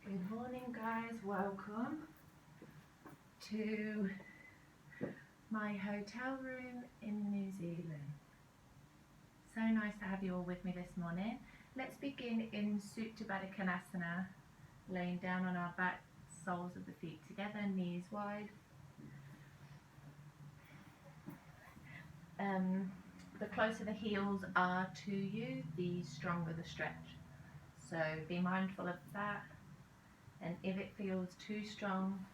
Good morning, guys. Welcome to my hotel room in New Zealand. So nice to have you all with me this morning. Let's begin in Supta Baddha Konasana, laying down on our back, soles of the feet together, knees wide. The closer the heels are to you, the stronger the stretch. So be mindful of that. And if it feels too strong,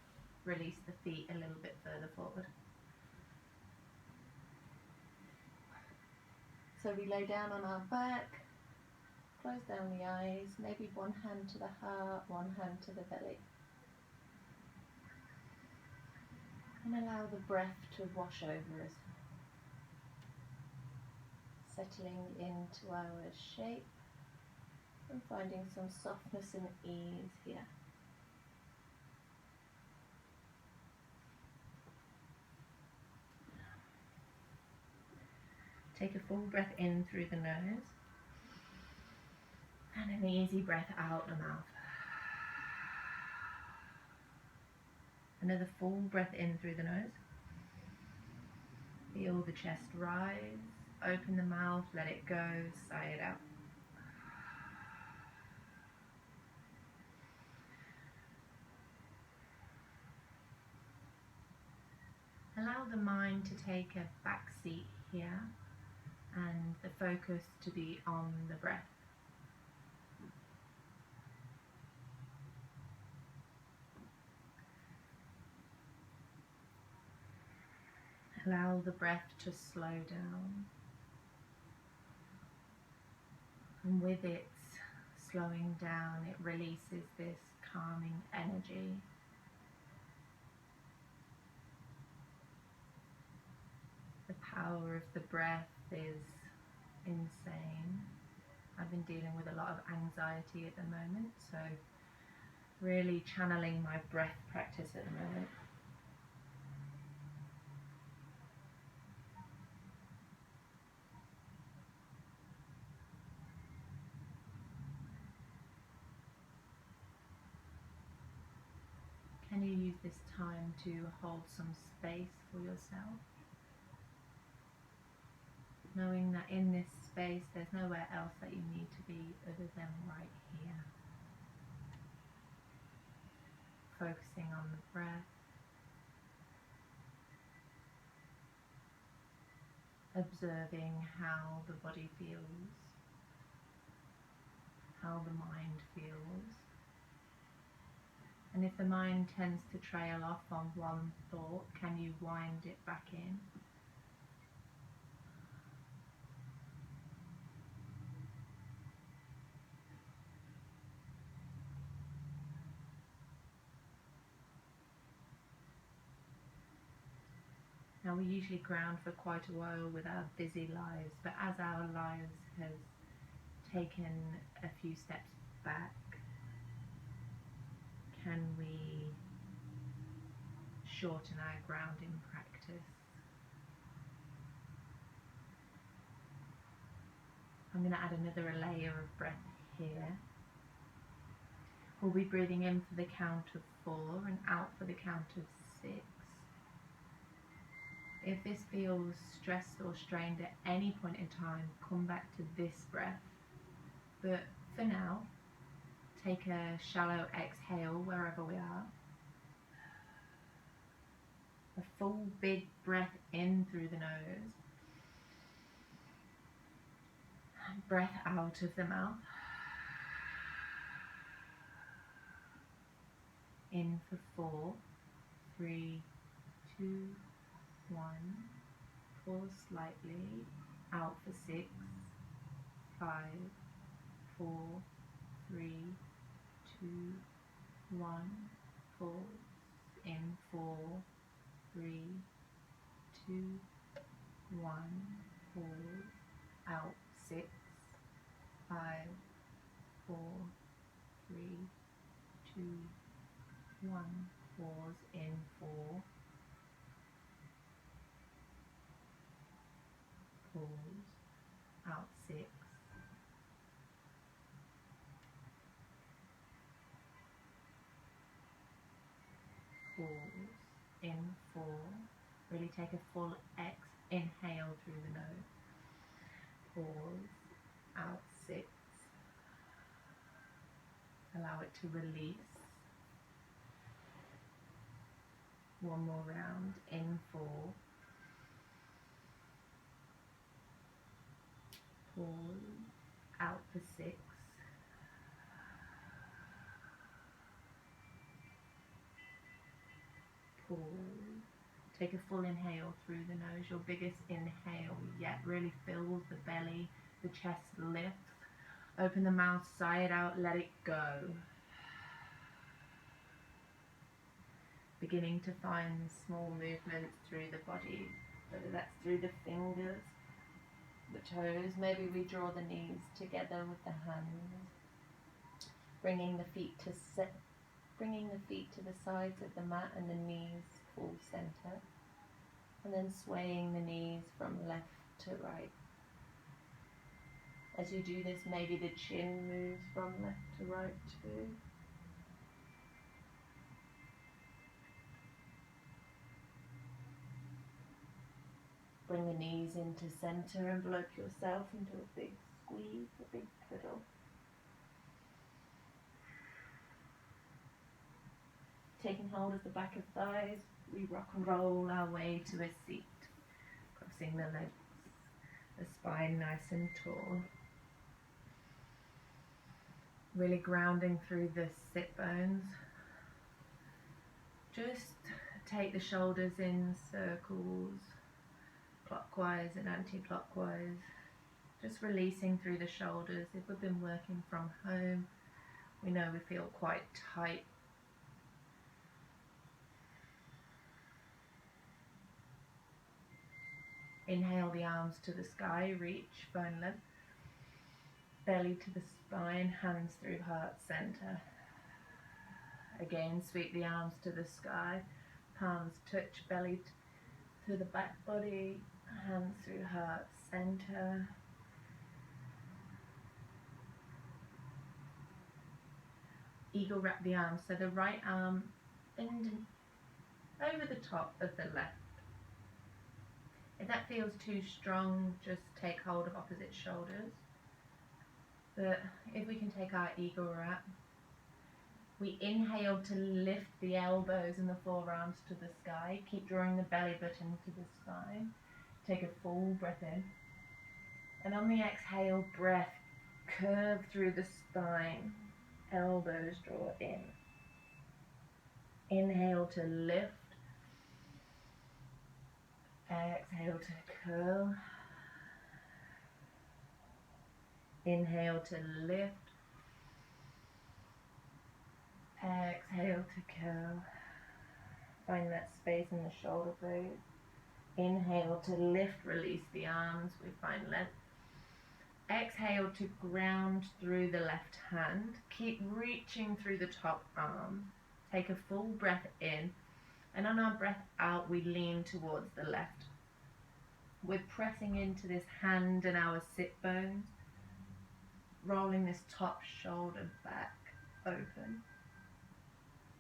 release the feet a little bit further forward. So we lay down on our back, close down the eyes, maybe one hand to the heart, one hand to the belly. And allow the breath to wash over us, settling into our shape and finding some softness and ease here. Take a full breath in through the nose and an easy breath out the mouth. Another full breath in through the nose. Feel the chest rise, open the mouth, let it go, sigh it out. Allow the mind to take a back seat here and the focus to be on the breath. Allow the breath to slow down, and with its slowing down it releases this calming energy. The power of the breath is insane. I've been dealing with a lot of anxiety at the moment, so really channeling my breath practice at the moment. Can you use this time to hold some space for yourself? Knowing that in this space there's nowhere else that you need to be other than right here. Focusing on the breath. Observing how the body feels, how the mind feels. And if the mind tends to trail off on one thought, can you wind it back in? Now we usually ground for quite a while with our busy lives, but as our lives has taken a few steps back, can we shorten our grounding practice? I'm going to add another layer of breath here. We'll be breathing in for the count of 4 and out for the count of 6. If this feels stressed or strained at any point in time, come back to this breath. But for now, take a shallow exhale wherever we are. A full big breath in through the nose. And breath out of the mouth. In for 4, 3, 2, 1. Pause slightly. Out for 6, 5, 4, 3, 2, 1. Pause. In 4, 3, 2, 1. Pause. Out 6, 5, 4, 3, 2, 1. Pause. In 4. Pause. Out 6. Pause. In 4. Really take a full inhale through the nose. Pause. Out 6. Allow it to release. One more round. In 4. Pause. Out for 6. Pause. Take a full inhale through the nose, your biggest inhale yet. Really fills the belly, the chest lifts. Open the mouth side out, let it go. Beginning to find small movements through the body, whether that's through the fingers, the toes. Maybe we draw the knees together with the hands. Bringing the feet to the sides of the mat and the knees full center. And then swaying the knees from left to right. As you do this, maybe the chin moves from left to right too. Bring the knees into center, envelope yourself into a big squeeze, a big cuddle. Taking hold of the back of thighs, we rock and roll our way to a seat. Crossing the legs, the spine nice and tall. Really grounding through the sit bones. Just take the shoulders in circles, clockwise and anti-clockwise. Just releasing through the shoulders. If we've been working from home, we know we feel quite tight. Inhale the arms to the sky, reach bone length. Belly to the spine, hands through heart center. Again, sweep the arms to the sky, palms touch belly to the back body, hands through heart center. Eagle wrap the arms, so the right arm bending over the top of the left. If that feels too strong, just take hold of opposite shoulders. But if we can take our eagle wrap, we inhale to lift the elbows and the forearms to the sky. Keep drawing the belly button to the spine. Take a full breath in. And on the exhale breath, curve through the spine. Elbows draw in. Inhale to lift. Exhale to curl. Inhale to lift. Exhale to curl. Find that space in the shoulder blades. Inhale to lift, release the arms, we find length. Exhale to ground through the left hand. Keep reaching through the top arm. Take a full breath in, and on our breath out, we lean towards the left. We're pressing into this hand and our sit bones, rolling this top shoulder back open.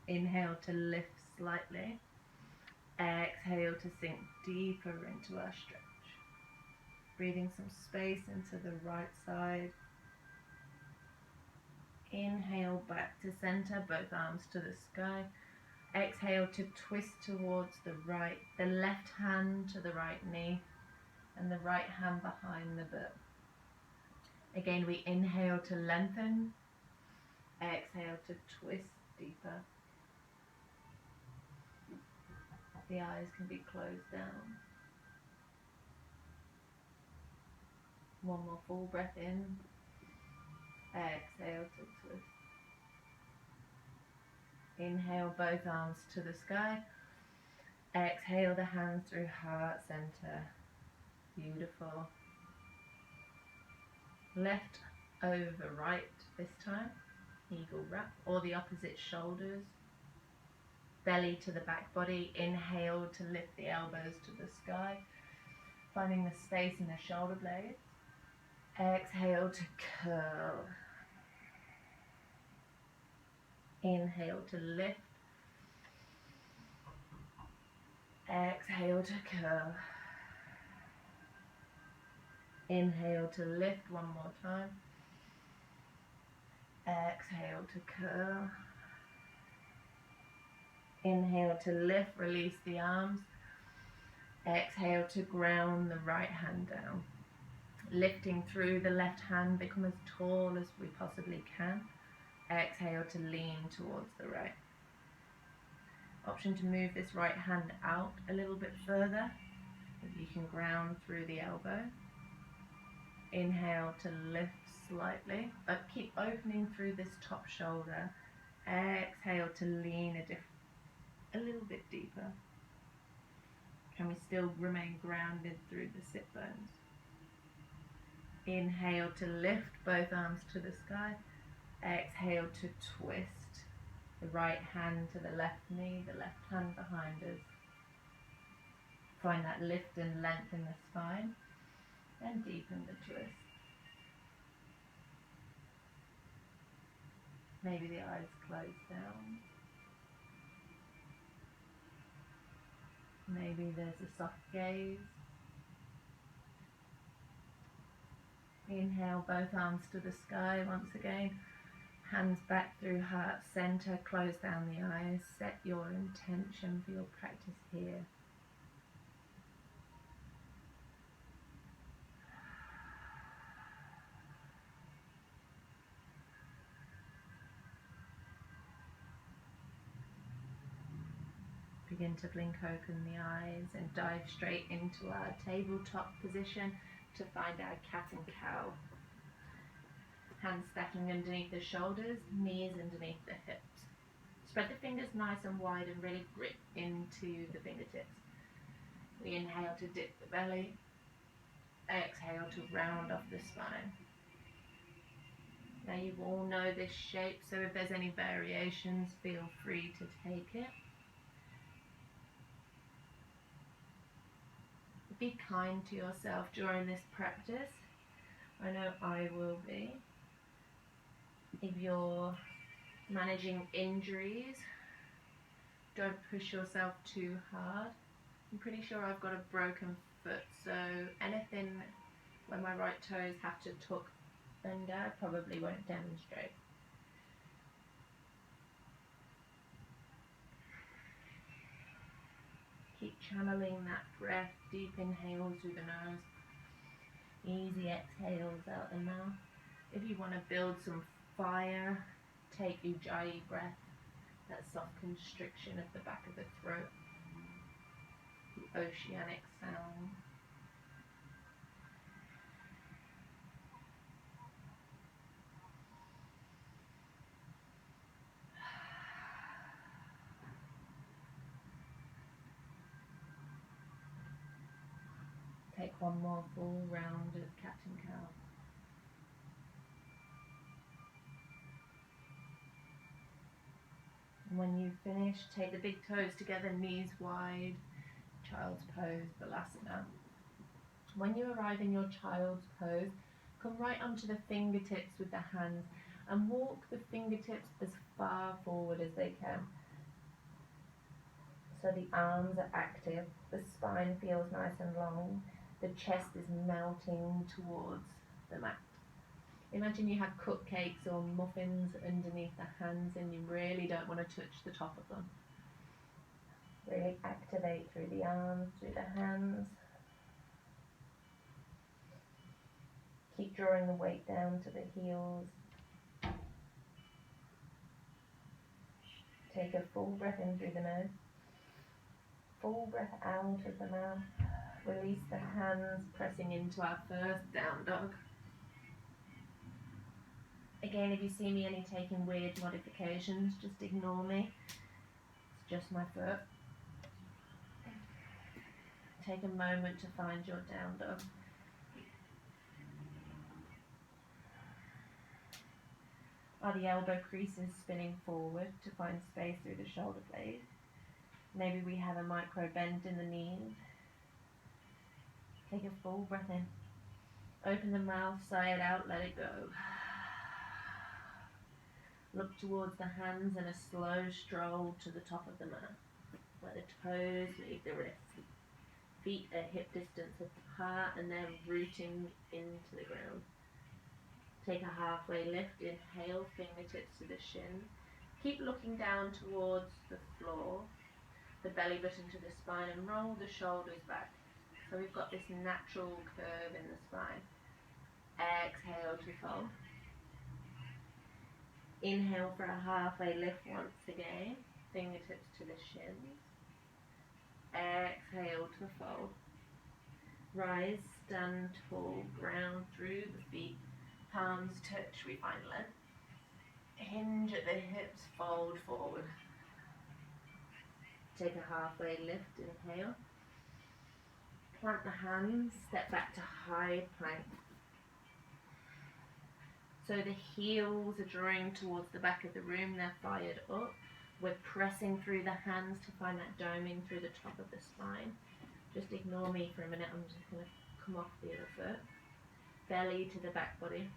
Inhale to lift slightly. Exhale to sink deeper into our stretch. Breathing some space into the right side. Inhale back to center, both arms to the sky. Exhale to twist towards the right, the left hand to the right knee, and the right hand behind the butt. Again, we inhale to lengthen. Exhale to twist deeper. The eyes can be closed down. One more full breath in. Exhale to twist. Inhale both arms to the sky. Exhale the hands through heart center. Beautiful. Left over right this time. Eagle wrap, or the opposite shoulders. Belly to the back body. Inhale to lift the elbows to the sky. Finding the space in the shoulder blades. Exhale to curl. Inhale to lift. Exhale to curl. Inhale to lift one more time. Exhale to curl. Inhale to lift, release the arms. Exhale to ground the right hand down. Lifting through the left hand, become as tall as we possibly can. Exhale to lean towards the right. Option to move this right hand out a little bit further. If you can ground through the elbow. Inhale to lift slightly, but keep opening through this top shoulder. Exhale to lean a little bit deeper. Can we still remain grounded through the sit bones? Inhale to lift both arms to the sky. Exhale to twist. The right hand to the left knee, the left hand behind us. Find that lift and length in the spine and deepen the twist. Maybe the eyes close down. Maybe there's a soft gaze. Inhale, both arms to the sky once again. Hands back through heart center, close down the eyes. Set your intention for your practice here. Begin to blink open the eyes and dive straight into our tabletop position to find our cat and cow. Hands stacking underneath the shoulders, knees underneath the hips. Spread the fingers nice and wide and really grip into the fingertips. We inhale to dip the belly. Exhale to round off the spine. Now you all know this shape, so if there's any variations, feel free to take it. Be kind to yourself during this practice. I know I will be. If you're managing injuries, don't push yourself too hard. I'm pretty sure I've got a broken foot, so anything where my right toes have to tuck under, I probably won't demonstrate. Keep channeling that breath, deep inhales through the nose, easy exhales out the mouth. If you want to build some fire, take Ujjayi breath, that soft constriction at the back of the throat, the oceanic sound. Take one more full round of cat and cow. And when you finish, take the big toes together, knees wide, child's pose, Balasana. When you arrive in your child's pose, come right onto the fingertips with the hands and walk the fingertips as far forward as they can. So the arms are active, the spine feels nice and long, the chest is melting towards the mat. Imagine you have cupcakes or muffins underneath the hands and you really don't want to touch the top of them. Really activate through the arms, through the hands. Keep drawing the weight down to the heels. Take a full breath in through the nose. Full breath out of the mouth. Release the hands, pressing into our first down dog. Again, if you see me any taking weird modifications, just ignore me. It's just my foot. Take a moment to find your down dog. Are the elbow creases spinning forward to find space through the shoulder blades? Maybe we have a micro bend in the knees. Take a full breath in. Open the mouth, sigh it out, let it go. Look towards the hands and a slow stroll to the top of the mat. where the toes leave the wrists. Feet are hip distance apart and they're rooting into the ground. Take a halfway lift, inhale, fingertips to the shins. Keep looking down towards the floor, the belly button to the spine, and roll the shoulders back. So we've got this natural curve in the spine. Exhale to fold. Inhale for a halfway lift once again, fingertips to the shins. Exhale to fold. Rise, stand tall, ground through the feet, palms touch, we find length. Hinge at the hips, fold forward. Take a halfway lift, inhale. Plant the hands, step back to high plank. So the heels are drawing towards the back of the room, they're fired up. We're pressing through the hands to find that doming through the top of the spine. Just ignore me for a minute, I'm just going to come off the other foot. Belly to the back body.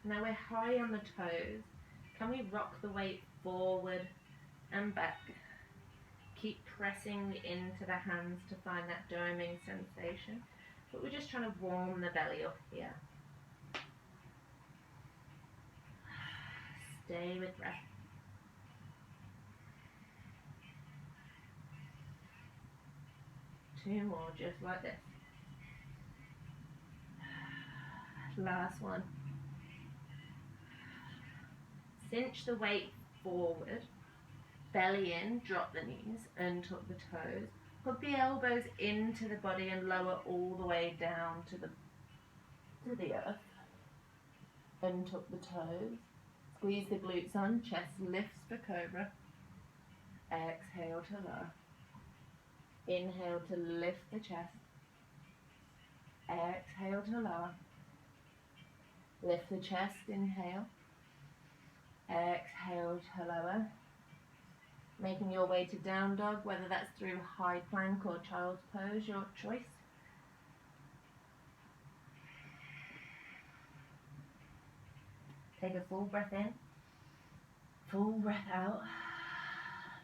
Now we're high on the toes. Can we rock the weight forward and back? Keep pressing into the hands to find that doming sensation. But we're just trying to warm the belly up here. Stay with breath. Two more, just like this. Last one. Cinch the weight forward, belly in, drop the knees, untuck the toes. Hug the elbows into the body and lower all the way down to the earth. Untuck the toes. Squeeze the glutes on, chest lifts for cobra. Exhale to lower. Inhale to lift the chest. Exhale to lower. Lift the chest, inhale. Exhale to lower. Making your way to down dog, whether that's through high plank or child's pose, your choice. Take a full breath in, full breath out.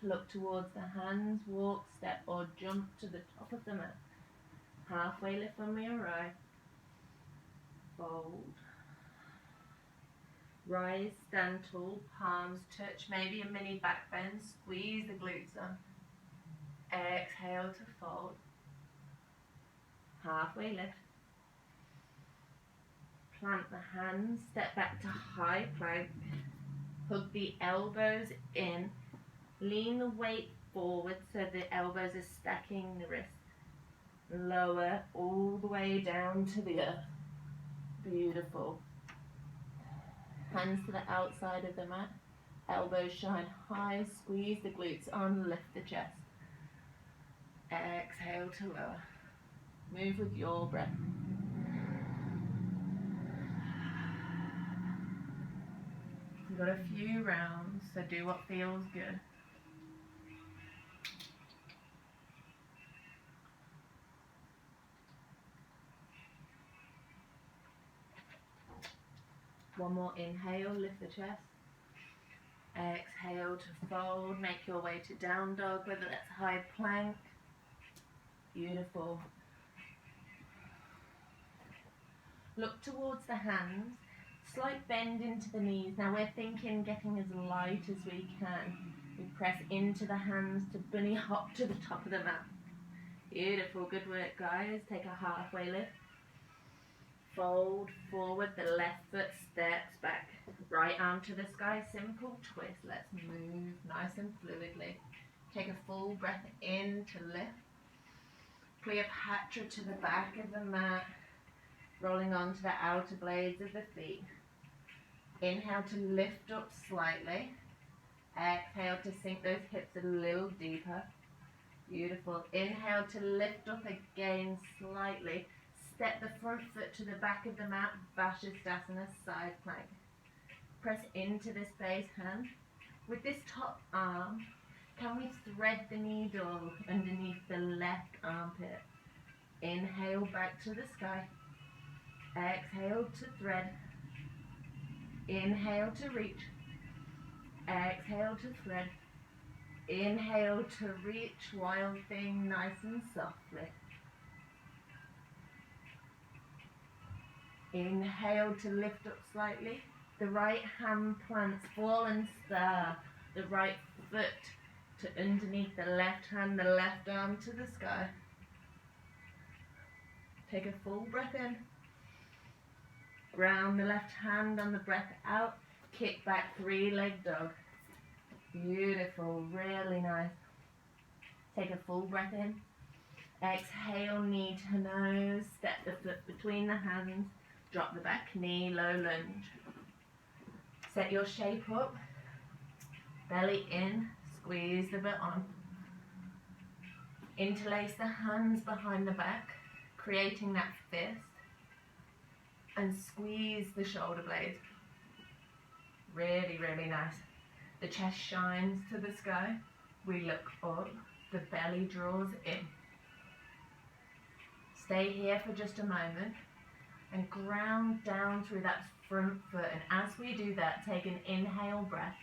Look towards the hands, walk, step or jump to the top of the mat. Halfway lift when we arrive. Fold. Rise, stand tall, palms touch, maybe a mini back bend, squeeze the glutes on. Exhale to fold. Halfway lift. Plant the hands, step back to high plank. Hug the elbows in. Lean the weight forward so the elbows are stacking the wrists. Lower all the way down to the earth. Beautiful. Hands to the outside of the mat. Elbows shine high. Squeeze the glutes on. Lift the chest. Exhale to lower. Move with your breath. We've got a few rounds, so do what feels good. One more inhale, lift the chest. Exhale to fold, make your way to down dog, whether that's high plank. Beautiful. Look towards the hands, slight bend into the knees. Now we're thinking getting as light as we can. We press into the hands to bunny hop to the top of the mat. Beautiful, good work guys. Take a halfway lift. Fold forward, the left foot steps back. Right arm to the sky, simple twist. Let's move nice and fluidly. Take a full breath in to lift. Cleopatra to the back of the mat. Rolling onto the outer blades of the feet. Inhale to lift up slightly. Exhale to sink those hips a little deeper. Beautiful. Inhale to lift up again slightly. Step the front foot to the back of the mat, Vashisthasana, side plank. Press into this base hand. With this top arm, can we thread the needle underneath the left armpit? Inhale back to the sky. Exhale to thread. Inhale to reach. Exhale to thread. Inhale to reach, wild thing, nice and softly. Inhale to lift up slightly. The right hand plants, fall and stir. The right foot to underneath the left hand, the left arm to the sky. Take a full breath in. Ground the left hand on the breath out. Kick back, three-leg dog. Beautiful, really nice. Take a full breath in. Exhale, knee to nose. Step the foot between the hands. Drop the back knee, low lunge. Set your shape up. Belly in, squeeze the butt on. Interlace the hands behind the back, creating that fist. And squeeze the shoulder blades. Really, really nice. The chest shines to the sky. We look up. The belly draws in. Stay here for just a moment and ground down through that front foot. And as we do that, take an inhale breath,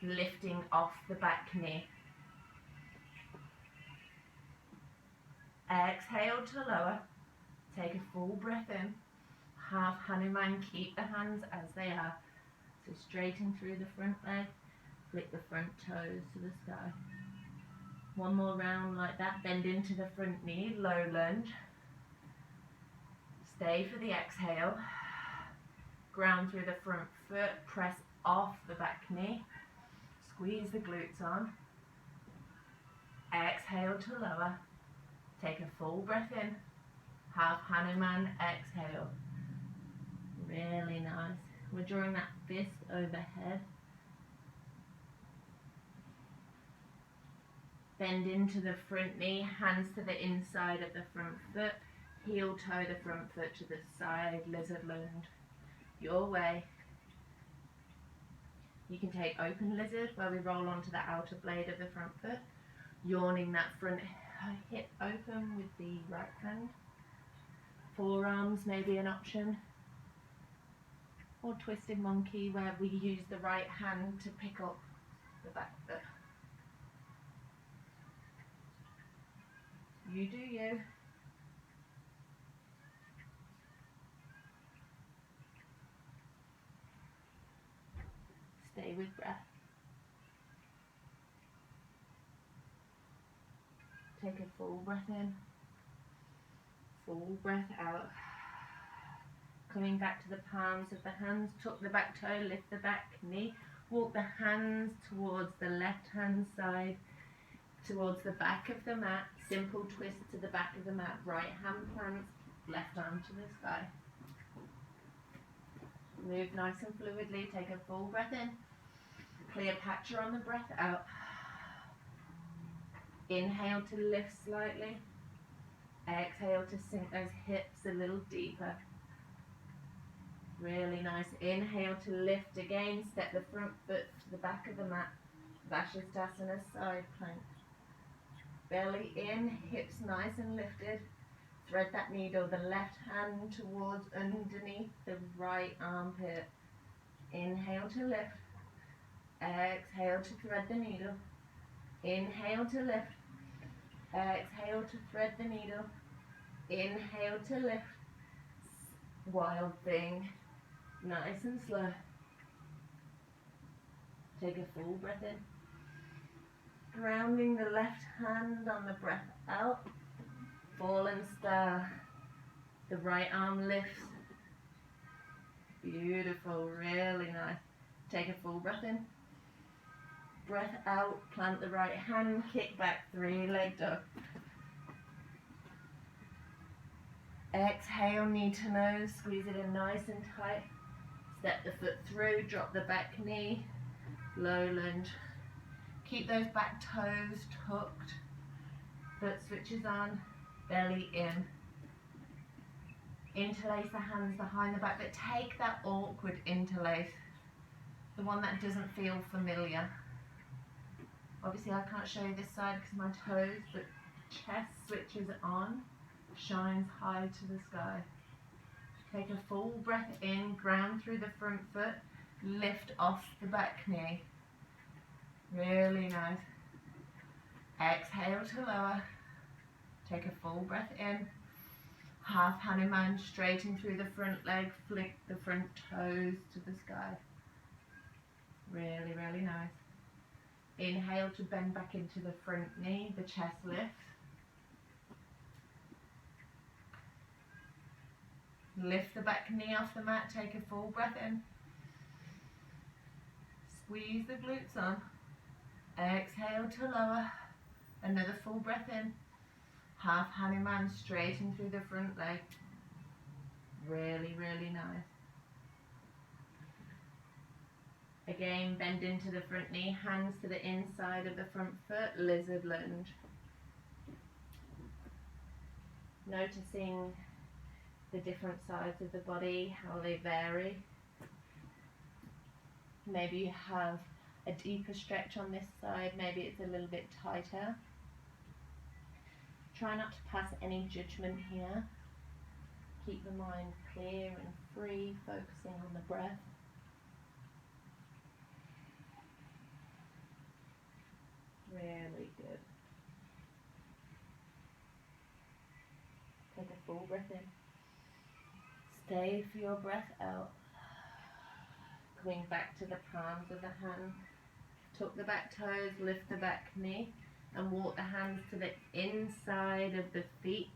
lifting off the back knee. Exhale to lower. Take a full breath in. Half Hanuman, keep the hands as they are. So straighten through the front leg, flick the front toes to the sky. One more round like that, bend into the front knee, low lunge. Stay for the exhale. Ground through the front foot, press off the back knee. Squeeze the glutes on. Exhale to lower. Take a full breath in. Half Hanuman, exhale. Really nice. We're drawing that fist overhead. Bend into the front knee, hands to the inside of the front foot. Heel toe the front foot to the side, lizard lunge. Your way. You can take open lizard where we roll onto the outer blade of the front foot. Yawning that front hip open with the right hand. Forearms may be an option. Or twisted monkey where we use the right hand to pick up the back foot. You do you. Stay with breath. Take a full breath in. Full breath out. Coming back to the palms of the hands, tuck the back toe, lift the back knee, walk the hands towards the left hand side, towards the back of the mat, simple twist to the back of the mat, right hand plants, left arm to the sky. Move nice and fluidly, take a full breath in, Cleopatra on the breath out. Inhale to lift slightly, exhale to sink those hips a little deeper. Really nice. Inhale to lift again. Step the front foot to the back of the mat. Vashisthasana, side plank. Belly in, hips nice and lifted. Thread that needle, the left hand towards underneath the right armpit. Inhale to lift. Exhale to thread the needle. Inhale to lift. Exhale to thread the needle. Inhale to lift. Wild thing. Nice and slow. Take a full breath in. Grounding the left hand on the breath out. Fall and stir. The right arm lifts. Beautiful, really nice. Take a full breath in. Breath out, plant the right hand, kick back, three-leg dog. Exhale, knee to nose, squeeze it in nice and tight. Step the foot through, drop the back knee, low lunge. Keep those back toes tucked, foot switches on, belly in. Interlace the hands behind the back, but take that awkward interlace, the one that doesn't feel familiar. Obviously I can't show you this side because my toes, but chest switches on, shines high to the sky. Take a full breath in, ground through the front foot, lift off the back knee. Really nice. Exhale to lower. Take a full breath in. Half Hanuman, straighten through the front leg, flick the front toes to the sky. Really, really nice. Inhale to bend back into the front knee, the chest lift. Lift the back knee off the mat, take a full breath in. Squeeze the glutes on. Exhale to lower. Another full breath in. Half Hanuman, straighten through the front leg. Really, really nice. Again, bend into the front knee, hands to the inside of the front foot, lizard lunge. Noticing the different sides of the body, how they vary. Maybe you have a deeper stretch on this side, maybe it's a little bit tighter. Try not to pass any judgment here. Keep the mind clear and free, focusing on the breath. Really good. Take a full breath in. Stay for your breath out. Coming back to the palms of the hand. Tuck the back toes, lift the back knee, and walk the hands to the inside of the feet.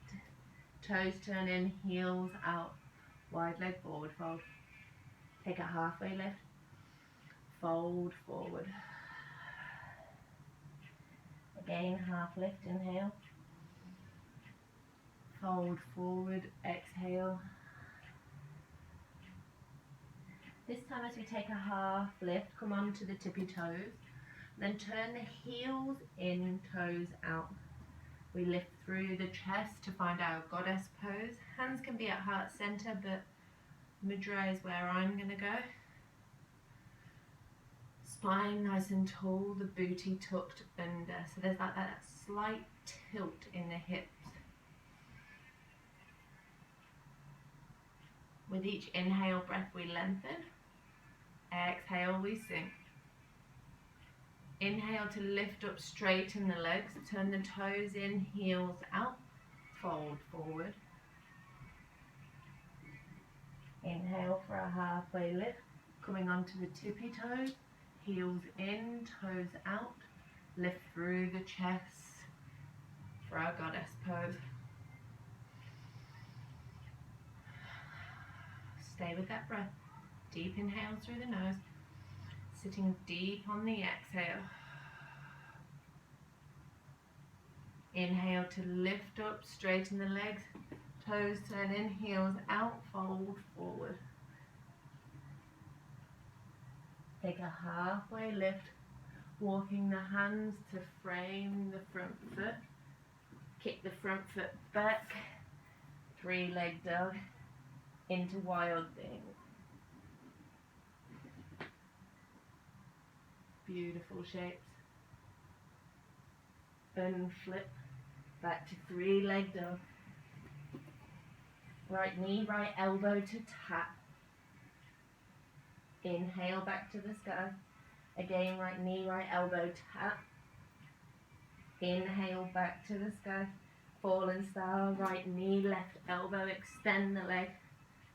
Toes turn in, heels out. Wide leg forward fold. Take a halfway lift. Fold forward. Again, half lift, inhale. Fold forward, exhale. This time as we take a half lift, come on to the tippy toes. Then turn the heels in, toes out. We lift through the chest to find our goddess pose. Hands can be at heart center, but mudra is where I'm going to go. Spine nice and tall, the booty tucked under. So there's that slight tilt in the hips. With each inhale breath we lengthen. Exhale we sink. Inhale to lift up, straighten the legs, turn the toes in, heels out, fold forward. Inhale for a halfway lift, coming onto the tippy toes, heels in, toes out, lift through the chest for our goddess pose. Stay with that breath. Deep inhale through the nose, sitting deep on the exhale. Inhale to lift up, straighten the legs, toes turn in, heels out, fold forward. Take a halfway lift, walking the hands to frame the front foot. Kick the front foot back, three-leg dog into wild thing. Beautiful shapes. Unflip, back to three-leg dog. Right knee, right elbow to tap. Inhale back to the sky. Again, right knee, right elbow tap. Inhale back to the sky. Fallen style, right knee, left elbow, extend the leg.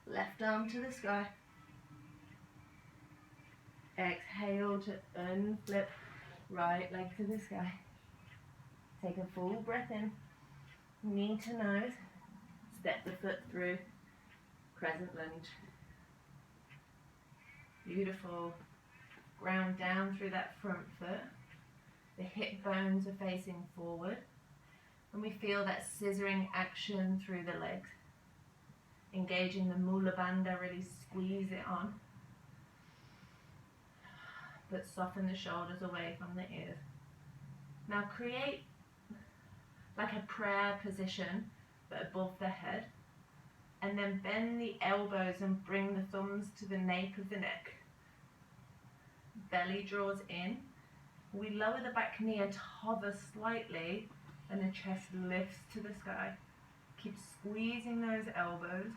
Left arm to the sky. Exhale to unflip, right leg to the sky. Take a full breath in, knee to nose, step the foot through, crescent lunge. Beautiful. Ground down through that front foot. The hip bones are facing forward. And we feel that scissoring action through the legs. Engaging the Mula Bandha, really squeeze it on. But soften the shoulders away from the ears. Now create like a prayer position, but above the head. And then bend the elbows and bring the thumbs to the nape of the neck. Belly draws in. We lower the back knee to hover slightly, and the chest lifts to the sky. Keep squeezing those elbows.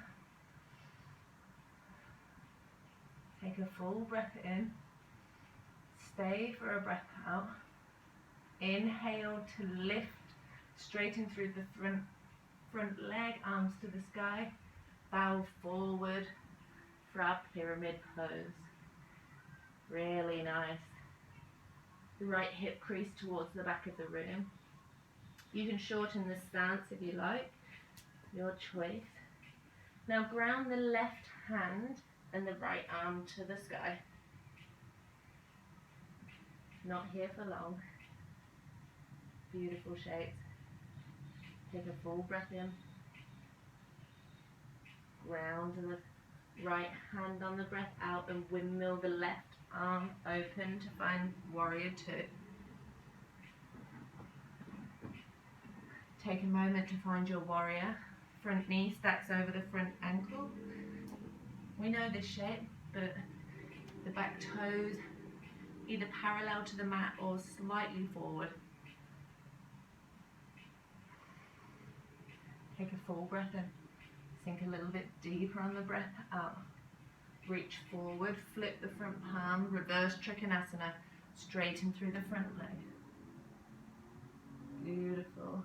Take a full breath in. Stay for a breath out. Inhale to lift, straighten through the front leg, arms to the sky. Bow forward for our pyramid pose. Really nice. The right hip crease towards the back of the room. You can shorten the stance if you like, your choice. Now ground the left hand and the right arm to the sky. Not here for long. Beautiful shapes. Take a full breath in. Ground the right hand on the breath out and windmill the left arm open to find warrior two. Take a moment to find your warrior. Front knee stacks over the front ankle. We know this shape, but the back toes either parallel to the mat or slightly forward. Take a full breath in. Sink a little bit deeper on the breath out. Reach forward, flip the front palm, reverse Trikonasana, straighten through the front leg. Beautiful.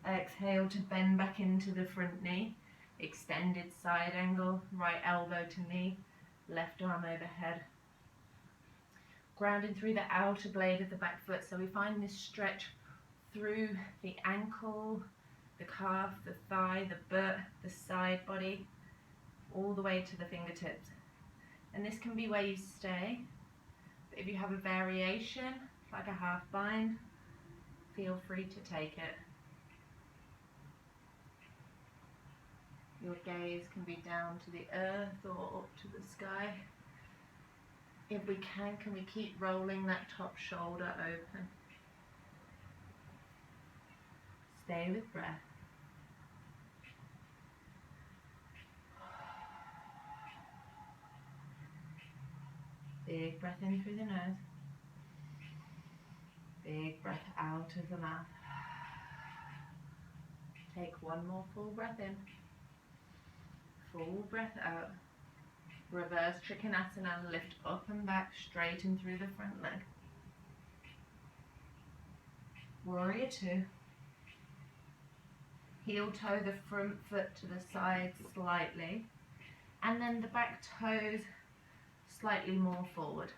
Exhale to bend back into the front knee. Extended side angle, right elbow to knee, left arm overhead. Grounding through the outer blade of the back foot, so we find this stretch through the ankle, the calf, the thigh, the butt, the side body, all the way to the fingertips. And this can be where you stay, but if you have a variation, like a half bind, feel free to take it. Your gaze can be down to the earth or up to the sky. If we can we keep rolling that top shoulder open? Stay with breath. Big breath in through the nose. Big breath out of the mouth. Take one more full breath in. Full breath out. Reverse Trikonasana, lift up and back, straighten through the front leg. Warrior two. Heel toe the front foot to the side slightly, and then the back toes slightly more forward.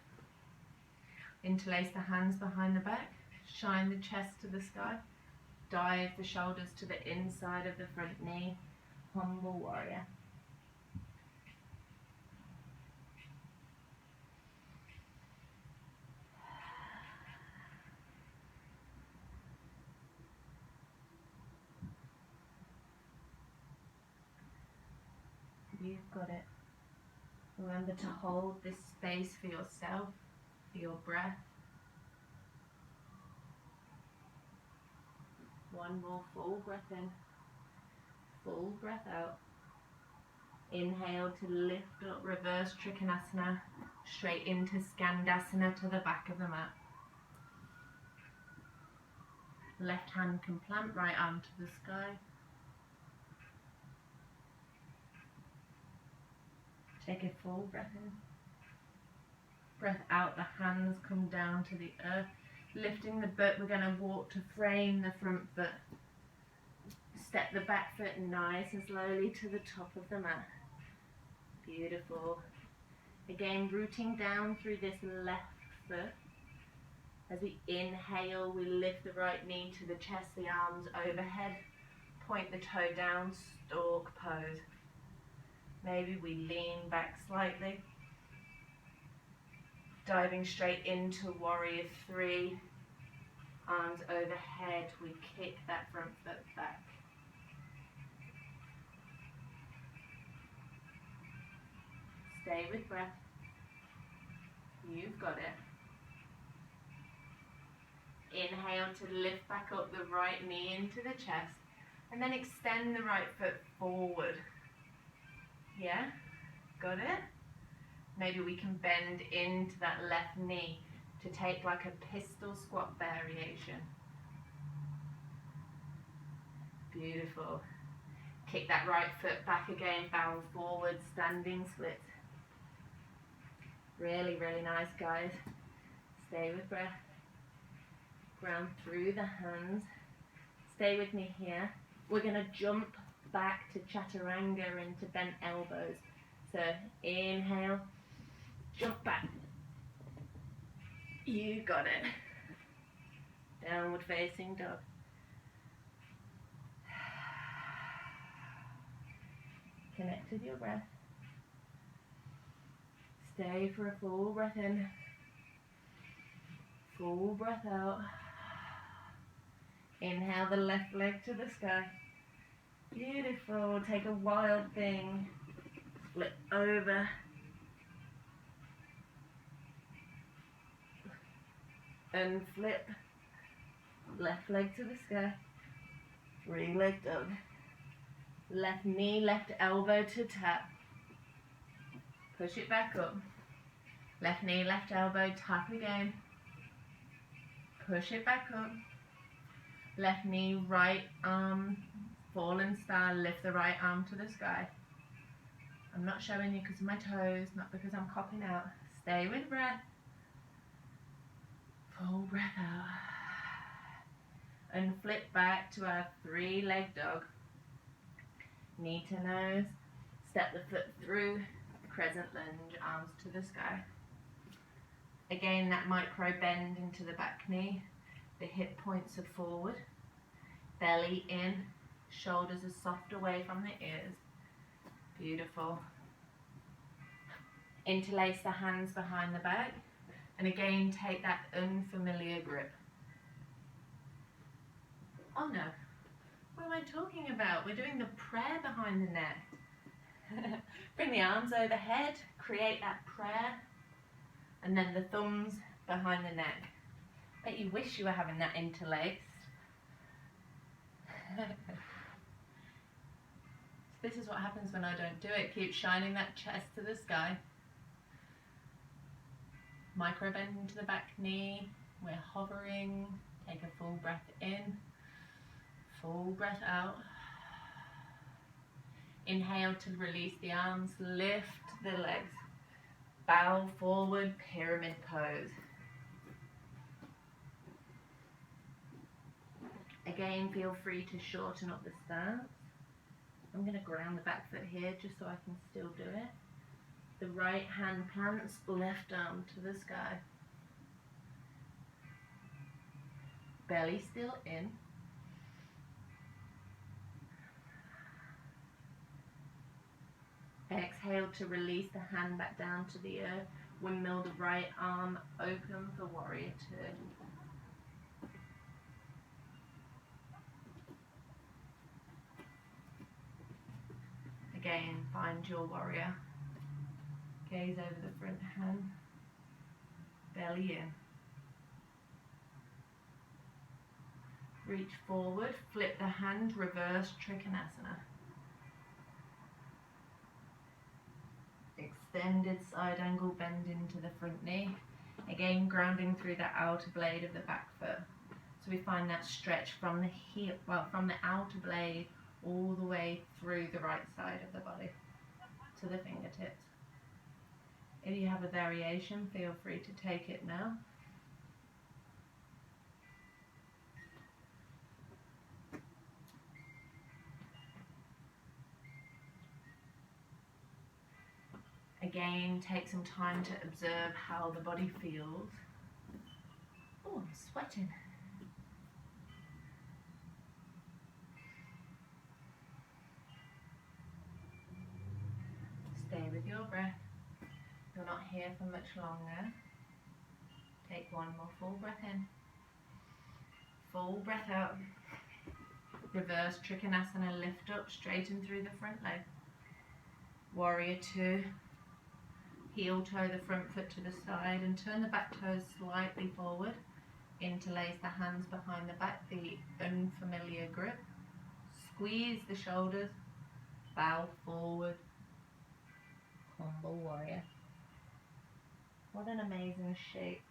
Interlace the hands behind the back, shine the chest to the sky, dive the shoulders to the inside of the front knee, humble warrior. You've got it. Remember to hold this space for yourself, for your breath. One more full breath in, full breath out. Inhale to lift up, reverse Trikonasana, straight into Skandasana to the back of the mat. Left hand can plant, right arm to the sky. Take a full breath in. Breath out, the hands come down to the earth. Lifting the butt, we're going to walk to frame the front foot. Step the back foot nice and slowly to the top of the mat. Beautiful. Again, rooting down through this left foot. As we inhale, we lift the right knee to the chest, the arms overhead. Point the toe down, stork pose. Maybe we lean back slightly. Diving straight into warrior three. Arms overhead, we kick that front foot back. Stay with breath. You've got it. Inhale to lift back up the right knee into the chest, and then extend the right foot forward. Yeah? Got it? Maybe we can bend into that left knee to take like a pistol squat variation. Beautiful. Kick that right foot back again, bow forward, standing split. Really, really nice, guys. Stay with breath. Ground through the hands. Stay with me here. We're going to jump back to chaturanga into bent elbows. So inhale, jump back. You got it. Downward facing dog. Connect with your breath. Stay for a full breath in. Full breath out. Inhale the left leg to the sky. Beautiful. Take a wild thing. Flip over. And flip. Left leg to the sky. Three-leg dog. Left knee, left elbow to tap. Push it back up. Left knee, left elbow, tap again. Push it back up. Left knee, right arm, fallen star, lift the right arm to the sky. I'm not showing you because of my toes, not because I'm copping out. Stay with breath. Full breath out. And flip back to our three-leg dog. Knee to nose. Step the foot through. Crescent lunge, arms to the sky. Again, that micro bend into the back knee. The hip points are forward. Belly in. Shoulders are soft away from the ears. Beautiful. Interlace the hands behind the back. And again, take that unfamiliar grip. Oh no, what am I talking about? We're doing the prayer behind the neck. Bring the arms overhead, create that prayer, and then the thumbs behind the neck. Bet you wish you were having that interlaced. This is what happens when I don't do it. Keep shining that chest to the sky. Micro bend into the back knee. We're hovering. Take a full breath in. Full breath out. Inhale to release the arms. Lift the legs. Bow forward, pyramid pose. Again, feel free to shorten up the stance. I'm going to ground the back foot here just so I can still do it. The right hand plants, left arm to the sky. Belly still in. Exhale to release the hand back down to the earth. Windmill the right arm open for warrior two. Again, find your warrior. Gaze over the front hand. Belly in. Reach forward, flip the hand, reverse Trikonasana. Extended side angle bend into the front knee. Again, grounding through the outer blade of the back foot. So we find that stretch from the heel, from the outer blade all the way through the right side of the body to the fingertips. If you have a variation, feel free to take it now. Again, take some time to observe how the body feels. Oh, I'm sweating. Stay with your breath. You're not here for much longer. Take one more full breath in. Full breath out. Reverse Trikonasana, lift up, straighten through the front leg. Warrior two. Heel toe the front foot to the side and turn the back toes slightly forward. Interlace the hands behind the back, the unfamiliar grip. Squeeze the shoulders. Bow forward. Humble warrior. What an amazing shape.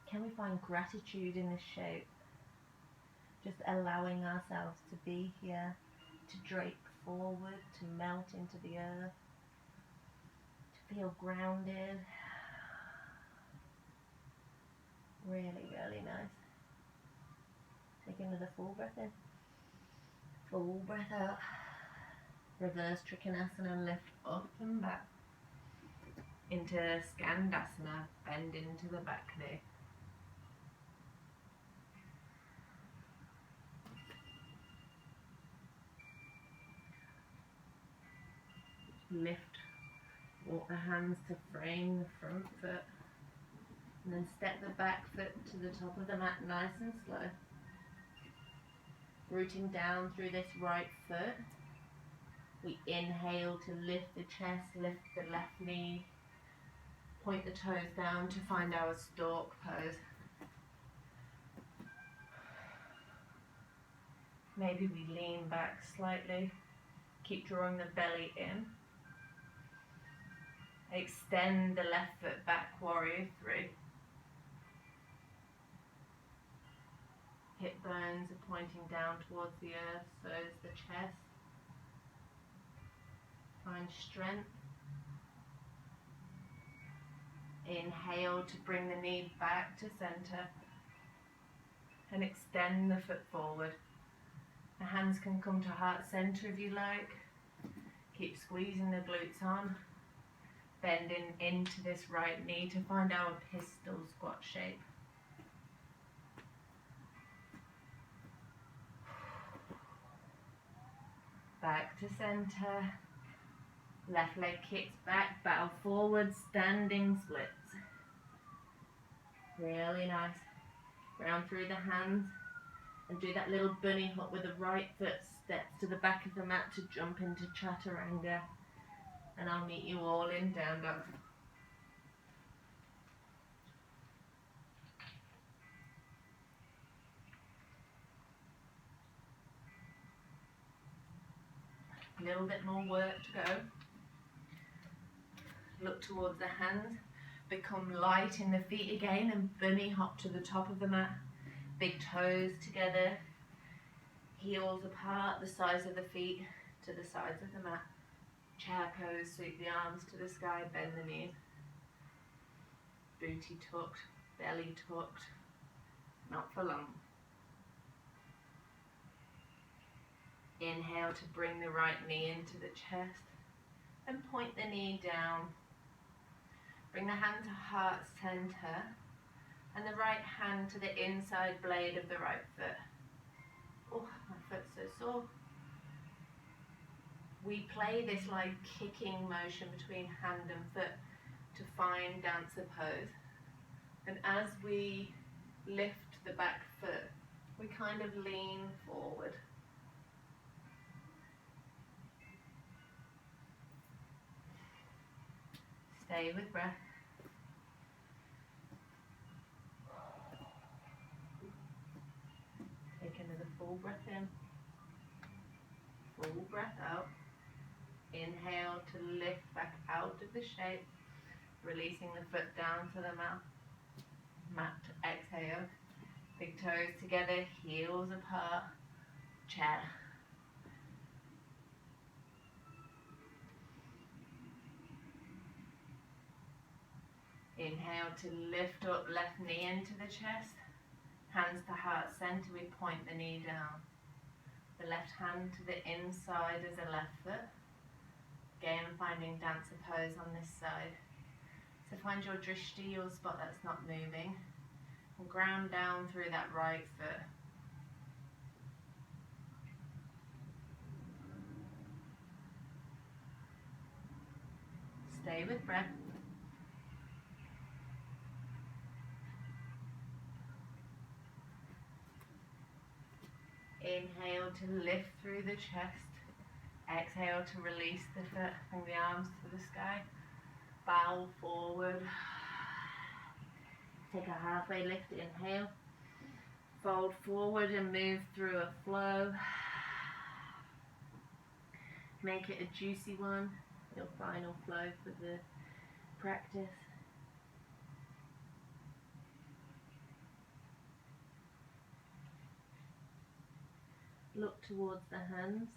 Can we find gratitude in this shape? Just allowing ourselves to be here, to drape forward, to melt into the earth, to Feel grounded. Really, really nice. Take another full breath in. Full breath out. Reverse Trikonasana, lift up and back. Into Skandasana, bend into the back knee. Lift, walk the hands to frame the front foot. And then step the back foot to the top of the mat nice and slow. Rooting down through this right foot. We inhale to lift the chest, lift the left knee. Point the toes down to find our stork pose. Maybe we lean back slightly. Keep drawing the belly in. Extend the left foot back, warrior three. Hip bones are pointing down towards the earth, so is the chest. Find strength. Inhale to bring the knee back to center and extend the foot forward. The hands can come to heart center if you like. Keep squeezing the glutes on. Bending into this right knee to find our pistol squat shape. Back to center. Left leg kicks back, bow forward, standing splits. Really nice. Round through the hands and do that little bunny hop with the right foot. Steps to the back of the mat to jump into chaturanga. And I'll meet you all in down dog. A little bit more work to go. Look towards the hands. Become light in the feet again and bunny hop to the top of the mat. Big toes together. Heels apart, the sides of the feet to the sides of the mat. Chair pose, sweep the arms to the sky, bend the knees. Booty tucked, belly tucked, not for long. Inhale to bring the right knee into the chest and point the knee down. Bring the hand to heart center and the right hand to the inside blade of the right foot. Oh, my foot's so sore. We play this like kicking motion between hand and foot to find dancer pose. And as we lift the back foot, we kind of lean forward. Stay with breath. Take another full breath in. Full breath out. Inhale to lift back out of the shape, releasing the foot down to the mat. Exhale. Big toes together, heels apart. Chair. Inhale to lift up left knee into the chest. Hands to heart center, we point the knee down. The left hand to the inside of the left foot. Again, finding dancer pose on this side. So find your drishti, your spot that's not moving, and ground down through that right foot. Stay with breath. Inhale to lift through the chest. Exhale to release the foot, bring the arms to the sky. Bow forward. Take a halfway lift, inhale. Fold forward and move through a flow. Make it a juicy one, your final flow for the practice. Look towards the hands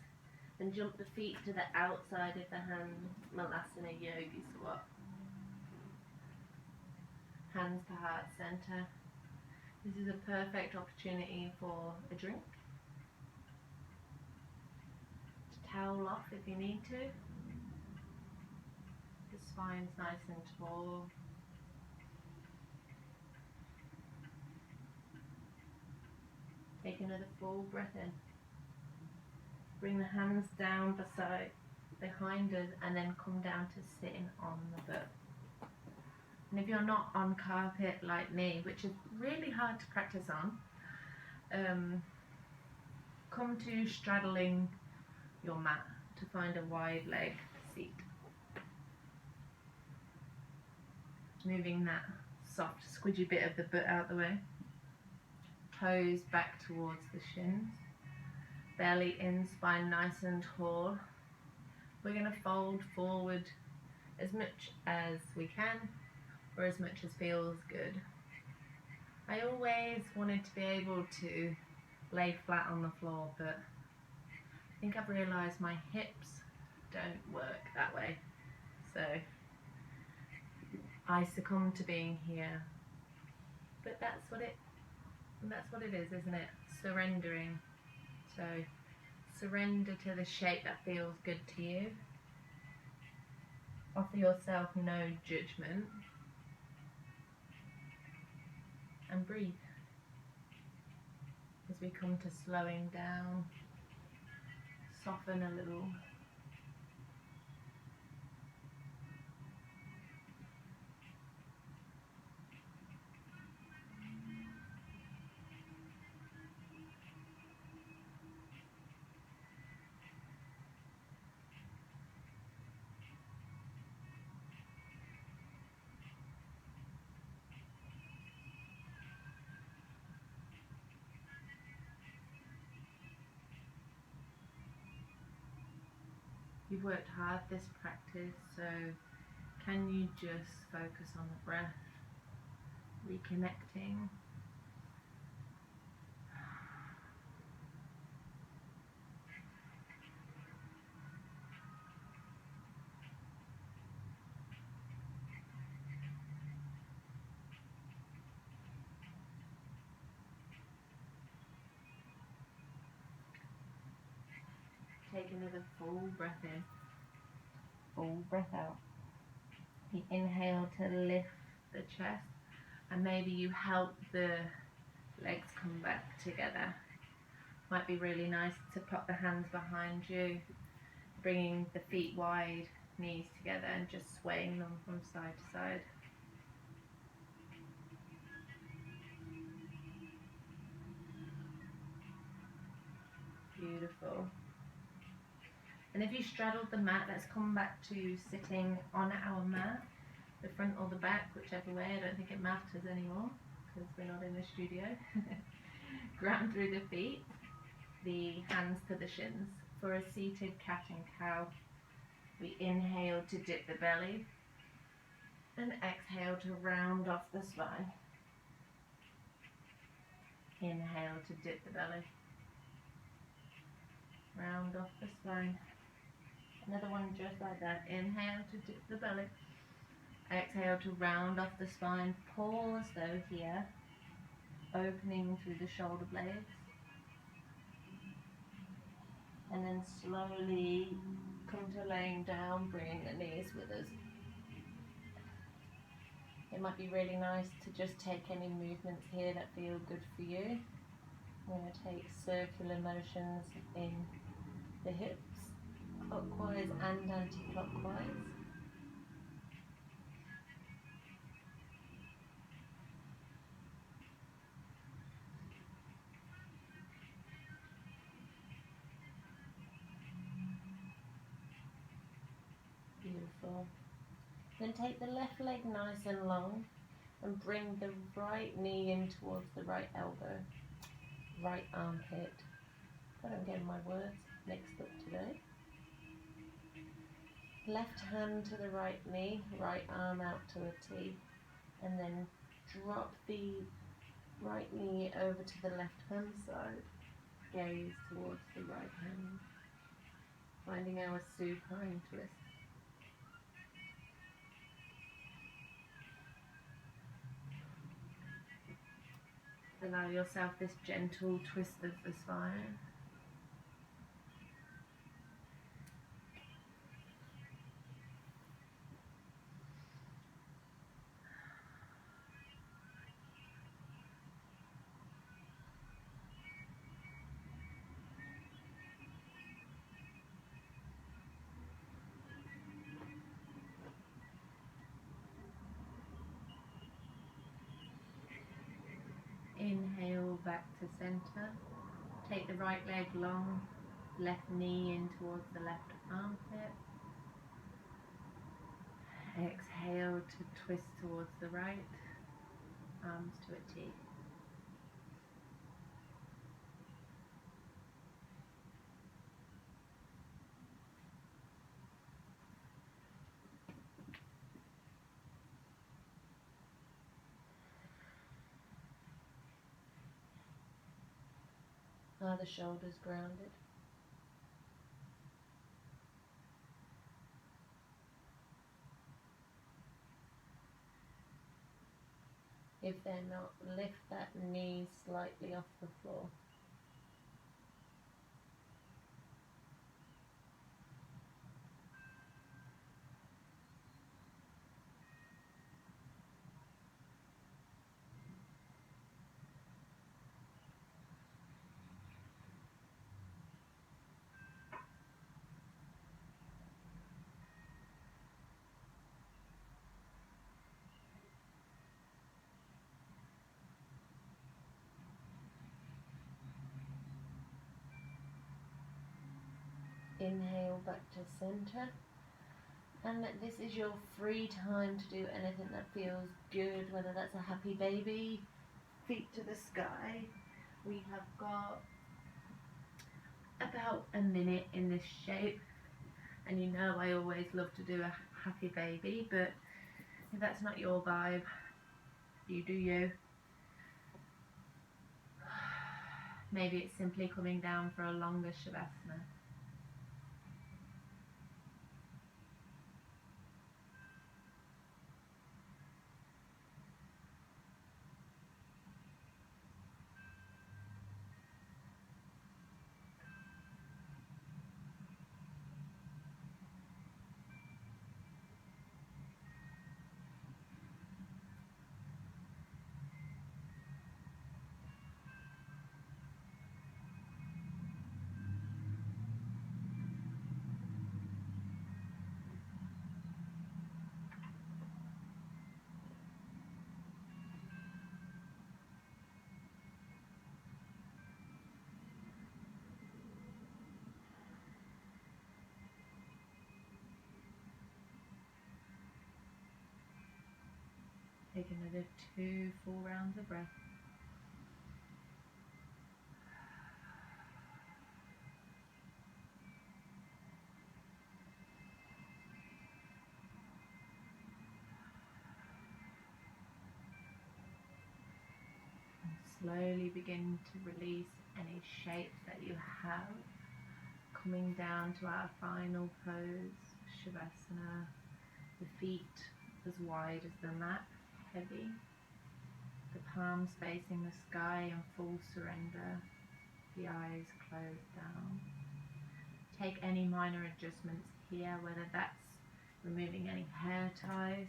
and jump the feet to the outside of the hand, Malasana Yogi Squat. hands to heart center. This is a perfect opportunity for a drink. To towel off if you need to. The spine's nice and tall. Take another full breath in. Bring the hands down behind us and then come down to sitting on the butt. And if you're not on carpet like me, which is really hard to practice on, come to straddling your mat to find a wide leg seat. Moving that soft squidgy bit of the butt out the way. Toes back towards the shins. Belly in, spine nice and tall. We're going to fold forward as much as we can, or as much as feels good. I always wanted to be able to lay flat on the floor, but I think I've realised my hips don't work that way. So I succumb to being here. But that's what it is, isn't it? Surrendering. So surrender to the shape that feels good to you. Offer yourself no judgment. And breathe. As we come to slowing down, soften a little. You've worked hard this practice, so can you just focus on the breath, reconnecting. Take another full breath in, full breath out. You inhale to lift the chest, and maybe you help the legs come back together. Might be really nice to pop the hands behind you, bringing the feet wide, knees together, and just swaying them from side to side. Beautiful. And if you straddled the mat, let's come back to sitting on our mat, the front or the back, whichever way. I don't think it matters anymore because we're not in the studio. Ground through the feet, the hands to the shins. For a seated cat and cow, we inhale to dip the belly and exhale to round off the spine. Inhale to dip the belly, round off the spine. Another one just like that. Inhale to dip the belly. Exhale to round off the spine. Pause though here, opening through the shoulder blades. And then slowly come to laying down, bringing the knees with us. It might be really nice to just take any movements here that feel good for you. I'm going to take circular motions in the hips, clockwise and anti-clockwise. Beautiful. Then take the left leg nice and long and bring the right knee in towards the right elbow, right armpit. God, I'm getting my words mixed up today. Left hand to the right knee, right arm out to a T, and then drop the right knee over to the left hand side, gaze towards the right hand, finding our supine twist. Allow yourself this gentle twist of the spine. Inhale back to center. Take the right leg long, left knee in towards the left armpit. Exhale to twist towards the right, arms to a T. Are the shoulders grounded? If they're not, lift that knee slightly off the floor. Inhale back to center, and this is your free time to do anything that feels good, whether that's a happy baby, feet to the sky. We have got about a minute in this shape, and you know I always love to do a happy baby, but if that's not your vibe, you do you. Maybe it's simply coming down for a longer Shavasana. Take another 2 full rounds of breath. And slowly begin to release any shapes that you have. Coming down to our final pose, Shavasana. The feet as wide as the mat, heavy. The palms facing the sky in full surrender. The eyes closed down. Take any minor adjustments here, whether that's removing any hair ties,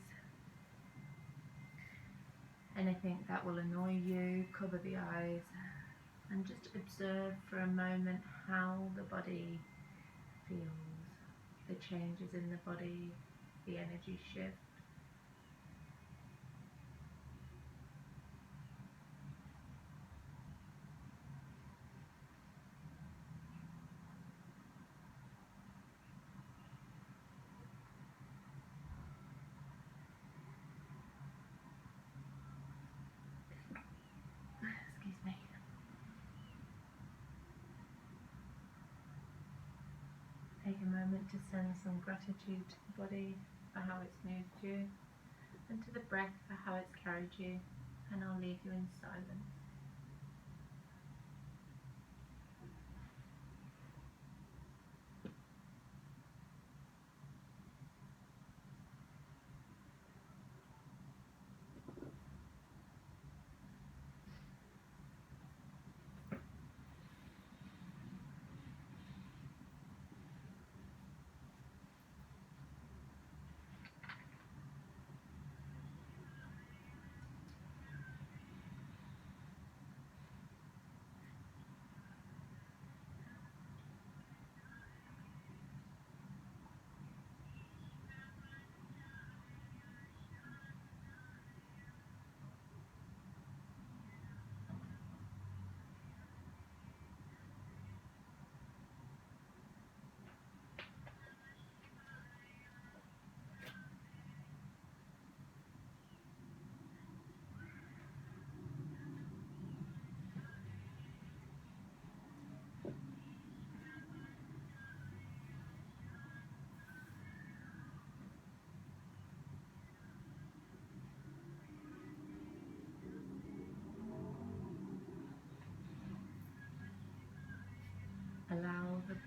anything that will annoy you, cover the eyes, and just observe for a moment how the body feels, the changes in the body, the energy shift. Excuse me. Take a moment to send some gratitude to the body for how it's moved you, and to the breath for how it's carried you, and I'll leave you in silence.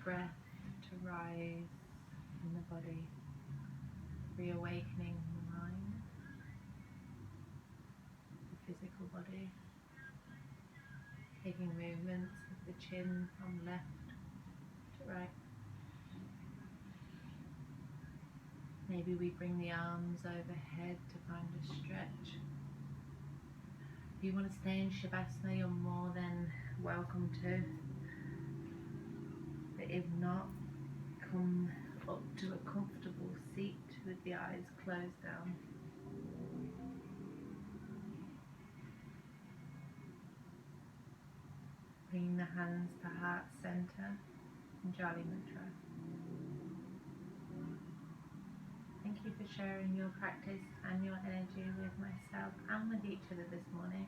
breath to rise in the body, reawakening the mind, the physical body, taking movements of the chin from left to right. Maybe we bring the arms overhead to find a stretch. If you want to stay in Shavasana, you're more than welcome to. But if not, come up to a comfortable seat with the eyes closed down. Bring the hands to heart center in Jali Mudra. Thank you for sharing your practice and your energy with myself and with each other this morning.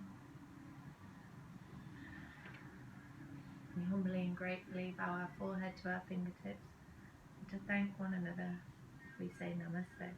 We humbly and gratefully bow our forehead to our fingertips, and to thank one another, we say Namaste.